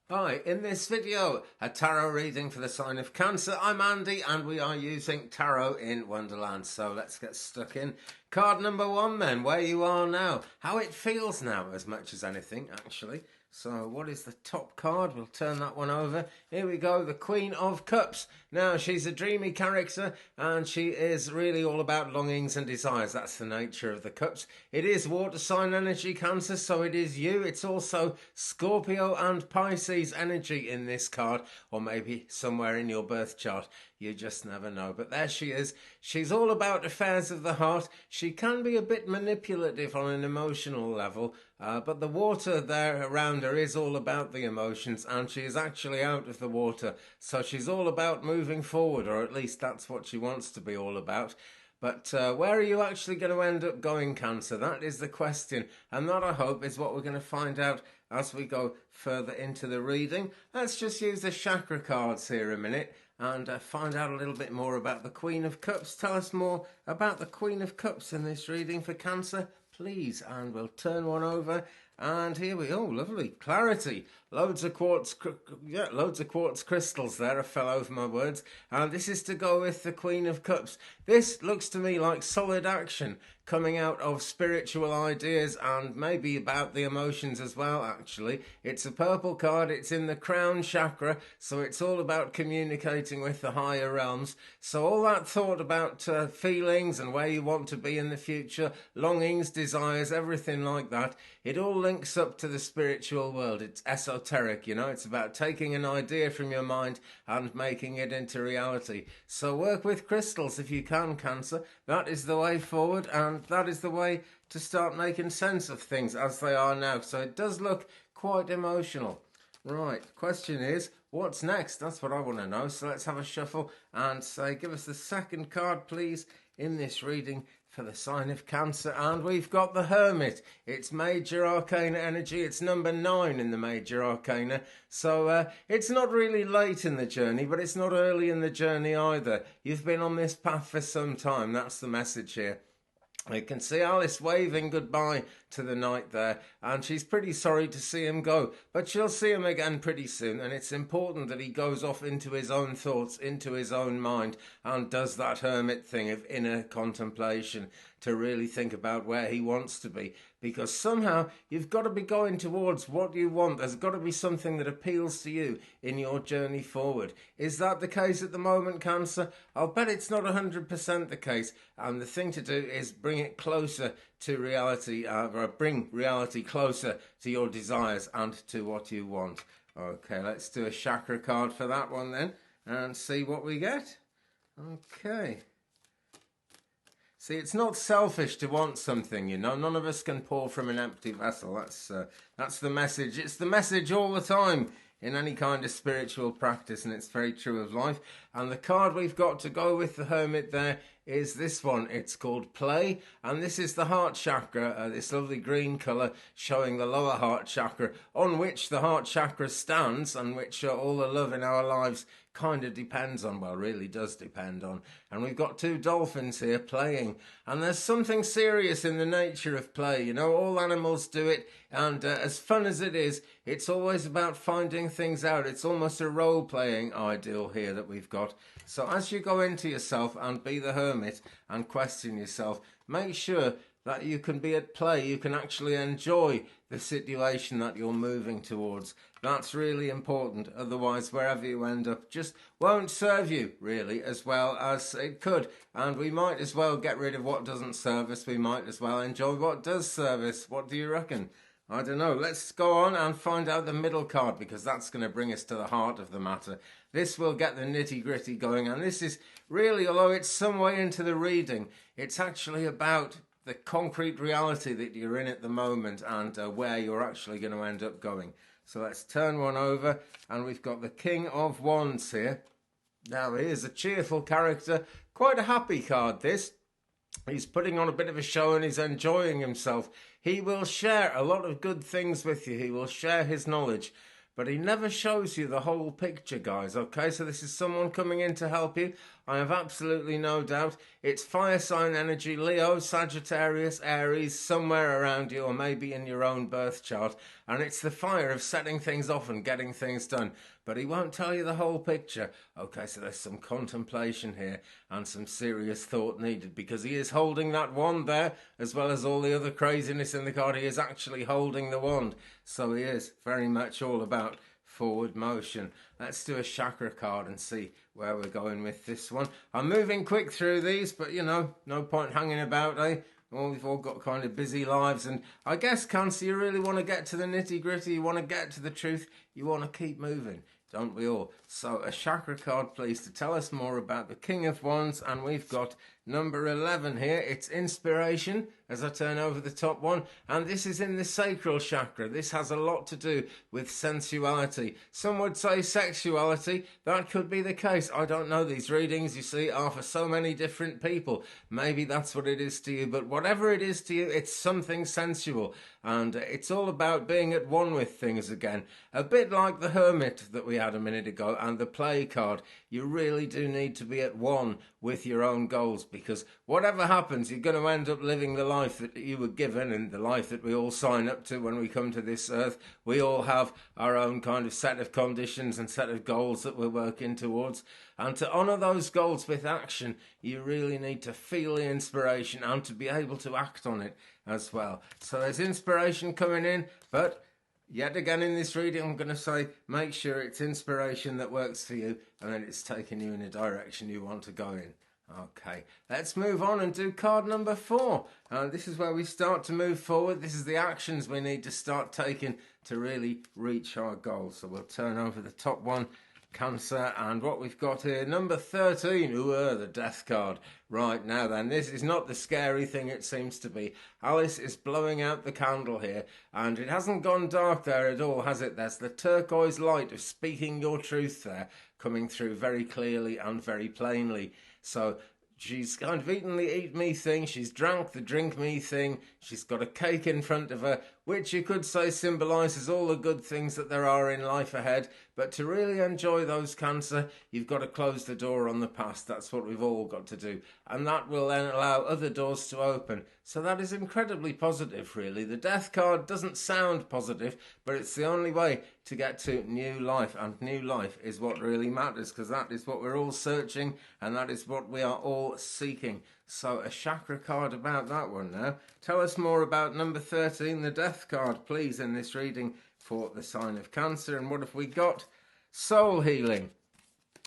Hi, in this video, a tarot reading for the sign of Cancer. I'm Andy and we are using Tarot in Wonderland. So let's get stuck in. Card number one then, where you are now. How it feels now as much as anything, actually. So what is the top card? We'll turn that one over. Here we go, the Queen of Cups. Now, she's a dreamy character and she is really all about longings and desires. That's the nature of the cups. It is water sign energy, Cancer, so it is you. It's also Scorpio and Pisces energy in this card, or maybe somewhere in your birth chart. You just never know. But there she is. She's all about affairs of the heart. She can be a bit manipulative on an emotional level, but the water there around her is all about the emotions, and she is actually out of the water. So she's all about moving forward, or at least that's what she wants to be all about. But where are you actually going to end up going, Cancer? That is the question. And that, I hope, is what we're going to find out as we go further into the reading. Let's just use the chakra cards here a minute and find out a little bit more about the Queen of Cups. Tell us more about the Queen of Cups in this reading for Cancer, please. And we'll turn one over. And here we go. Oh, lovely clarity. Loads of quartz crystals there. I fell over my words. And this is to go with the Queen of Cups. This looks to me like solid action coming out of spiritual ideas and maybe about the emotions as well, actually. It's a purple card. It's in the crown chakra, so it's all about communicating with the higher realms. So all that thought about feelings and where you want to be in the future, longings, desires, everything like that, it all links up to the spiritual world. It's esoteric, you know. It's about taking an idea from your mind and making it into reality. So work with crystals if you can, Cancer. That is the way forward, and that is the way to start making sense of things as they are now. So it does look quite emotional. Right, question is, what's next? That's what I want to know. So let's have a shuffle and say, give us the second card, please, in this reading for the sign of Cancer. And we've got the Hermit. It's Major Arcana energy. It's number 9 in the Major Arcana. So it's not really late in the journey, but it's not early in the journey either. You've been on this path for some time. That's the message here. You can see Alice waving goodbye to the knight there, and she's pretty sorry to see him go, but she'll see him again pretty soon, and it's important that he goes off into his own thoughts, into his own mind, and does that hermit thing of inner contemplation to really think about where he wants to be, because somehow you've got to be going towards what you want. There's got to be something that appeals to you in your journey forward. Is that the case at the moment, Cancer? I'll bet it's not 100% the case, and the thing to do is bring it closer to reality, or bring reality closer to your desires and to what you want. Okay, let's do a chakra card for that one then and see what we get. Okay. See, it's not selfish to want something, you know. None of us can pour from an empty vessel. That's the message. It's the message all the time in any kind of spiritual practice, and it's very true of life. And the card we've got to go with the Hermit there is this one. It's called Play, and this is the heart chakra, this lovely green colour showing the lower heart chakra, on which the heart chakra stands, and which all the love in our lives kind of depends on, well, really does depend on. And we've got 2 dolphins here playing, and there's something serious in the nature of play, you know. All animals do it, and as fun as it is, it's always about finding things out. It's almost a role-playing ideal here that we've got. So as you go into yourself and be the hermit and question yourself, make sure that you can be at play. You can actually enjoy the situation that you're moving towards. That's really important. Otherwise, wherever you end up just won't serve you really as well as it could. And we might as well get rid of what doesn't serve us. We might as well enjoy what does serve us. What do you reckon? I don't know. Let's go on and find out the middle card, because that's going to bring us to the heart of the matter. This will get the nitty-gritty going, and this is really, although it's some way into the reading, it's actually about the concrete reality that you're in at the moment and where you're actually going to end up going. So let's turn one over, and we've got the King of Wands here. Now, he is a cheerful character, quite a happy card, this. He's putting on a bit of a show and he's enjoying himself. He will share a lot of good things with you. He will share his knowledge. but he never shows you the whole picture, guys, okay? So this is someone coming in to help you. I have absolutely no doubt. It's fire sign energy, Leo, Sagittarius, Aries, somewhere around you, or maybe in your own birth chart. And it's the fire of setting things off and getting things done. But he won't tell you the whole picture. Okay, so there's some contemplation here and some serious thought needed, because he is holding that wand there, as well as all the other craziness in the card. He is actually holding the wand. So he is very much all about forward motion. Let's do a chakra card and see where we're going with this one. I'm moving quick through these, but you know, no point hanging about, eh? Well, we've all got kind of busy lives, and I guess, Cancer, you really want to get to the nitty-gritty, you want to get to the truth, you want to keep moving, don't we all? So a chakra card, please, to tell us more about the King of Wands, and we've got number 11 here. It's inspiration, as I turn over the top one, and this is in the sacral chakra. This has a lot to do with sensuality. Some would say sexuality. That could be the case. I don't know. These readings, you see, are for so many different people. Maybe that's what it is to you, but whatever it is to you, it's something sensual, and it's all about being at one with things again. A bit like the Hermit that we had a minute ago and the Play card. You really do need to be at one with your own goals, because whatever happens, you're going to end up living the life that you were given and the life that we all sign up to when we come to this earth. We all have our own kind of set of conditions and set of goals that we're working towards. And to honour those goals with action, you really need to feel the inspiration and to be able to act on it as well. So there's inspiration coming in, but yet again in this reading, I'm going to say, make sure it's inspiration that works for you and then it's taking you in a direction you want to go in. Okay, let's move on and do card number 4. This is where we start to move forward. This is the actions we need to start taking to really reach our goals. So we'll turn over the top one, Cancer, and what we've got here, number 13, the Death card. Right, now then, this is not the scary thing it seems to be. Alice is blowing out the candle here, and it hasn't gone dark there at all, has it? There's the turquoise light of speaking your truth there, coming through very clearly and very plainly. So she's kind of eaten the eat me thing, she's drank the drink me thing, she's got a cake in front of her, which you could say symbolises all the good things that there are in life ahead. But to really enjoy those, Cancer, you've got to close the door on the past. That's what we've all got to do. And that will then allow other doors to open. So that is incredibly positive, really. The Death card doesn't sound positive, but it's the only way to get to new life. And new life is what really matters, because that is what we're all searching, and that is what we are all seeking. So a chakra card about that one now. Tell us more about number 13, the Death card, please, in this reading for the sign of Cancer. And what have we got? Soul healing.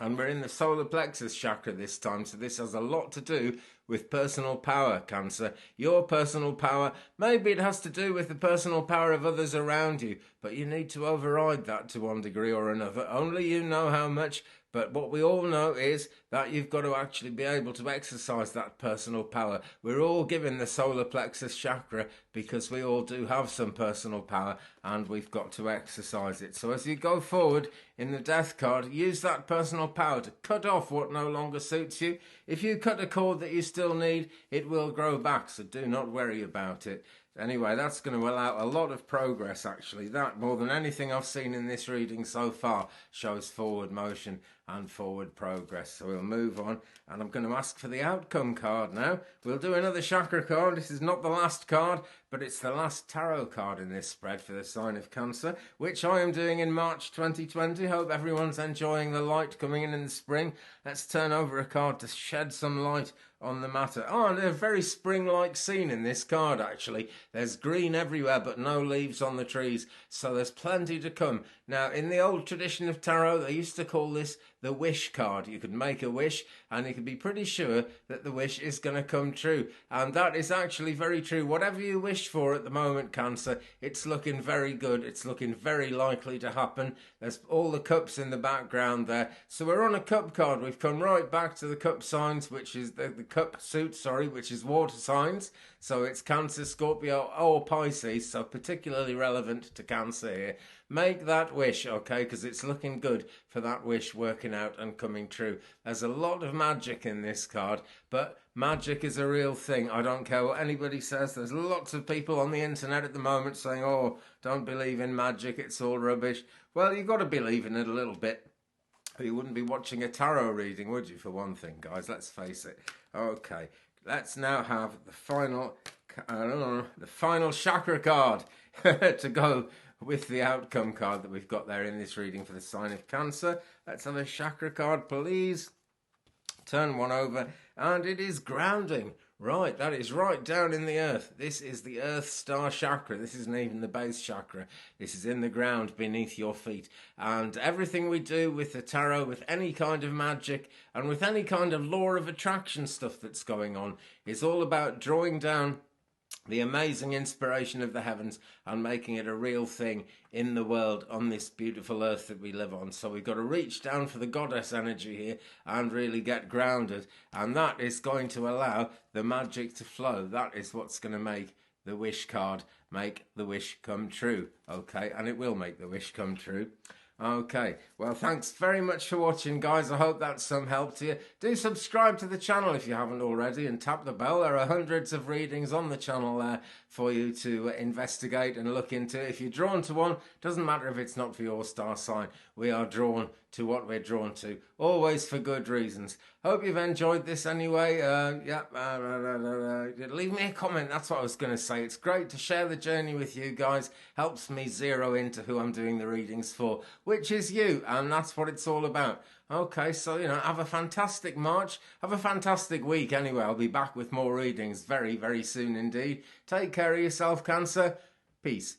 And we're in the solar plexus chakra this time, so this has a lot to do with personal power, Cancer. Your personal power, maybe it has to do with the personal power of others around you, but you need to override that to one degree or another. Only you know how much, but what we all know is that you've got to actually be able to exercise that personal power. We're all given the solar plexus chakra because we all do have some personal power, and we've got to exercise it. So as you go forward in the Death card, use that personal power to cut off what no longer suits you. If you cut a cord that you still need, it will grow back, so do not worry about it. Anyway, that's going to allow a lot of progress, actually. That, more than anything I've seen in this reading so far, shows forward motion and forward progress. So we'll move on, and I'm going to ask for the outcome card now. We'll do another chakra card. This is not the last card, but it's the last tarot card in this spread for the sign of Cancer, which I am doing in March 2020. Hope everyone's enjoying the light coming in the spring. Let's turn over a card to shed some light on the matter. Oh, and a very spring-like scene in this card, actually. There's green everywhere, but no leaves on the trees, so there's plenty to come. Now, in the old tradition of tarot, they used to call this the wish card. You could make a wish, and you could be pretty sure that the wish is going to come true. And that is actually very true. Whatever you wish for at the moment, Cancer, it's looking very good. It's looking very likely to happen. There's all the cups in the background there. So we're on a cup card. We've come right back to the cup signs, which is the cup suit, which is water signs. So it's Cancer, Scorpio, or Pisces, so particularly relevant to Cancer here. Make that wish, okay, because it's looking good for that wish working out and coming true. There's a lot of magic in this card, but magic is a real thing. I don't care what anybody says. There's lots of people on the internet at the moment saying, oh, don't believe in magic, it's all rubbish. Well, you've got to believe in it a little bit. You wouldn't be watching a tarot reading, would you, for one thing, guys? Let's face it. Okay, let's now have the final chakra card to go with the outcome card that we've got there in this reading for the sign of Cancer. Let's have a chakra card, please. Turn one over, and it is grounding. Right, that is right down in the earth. This is the Earth Star Chakra. This isn't even the base chakra. This is in the ground beneath your feet. And everything we do with the tarot, with any kind of magic, and with any kind of law of attraction stuff that's going on, is all about drawing down the amazing inspiration of the heavens and making it a real thing in the world on this beautiful earth that we live on. So we've got to reach down for the goddess energy here and really get grounded, and that is going to allow the magic to flow. That is what's going to make the wish card make the wish come true, okay? And it will make the wish come true. Okay, well, thanks very much for watching, guys. I hope that's some help to you. Do subscribe to the channel if you haven't already, and tap the bell. There are hundreds of readings on the channel there for you to investigate and look into. If you're drawn to one, doesn't matter if it's not for your star sign. We are drawn to what we're drawn to, always for good reasons. Hope you've enjoyed this anyway. Leave me a comment, that's what I was going to say. It's great to share the journey with you guys. Helps me zero into who I'm doing the readings for, which is you, and that's what it's all about. Okay, so, have a fantastic March. Have a fantastic week anyway. I'll be back with more readings very, very soon indeed. Take care of yourself, Cancer. Peace.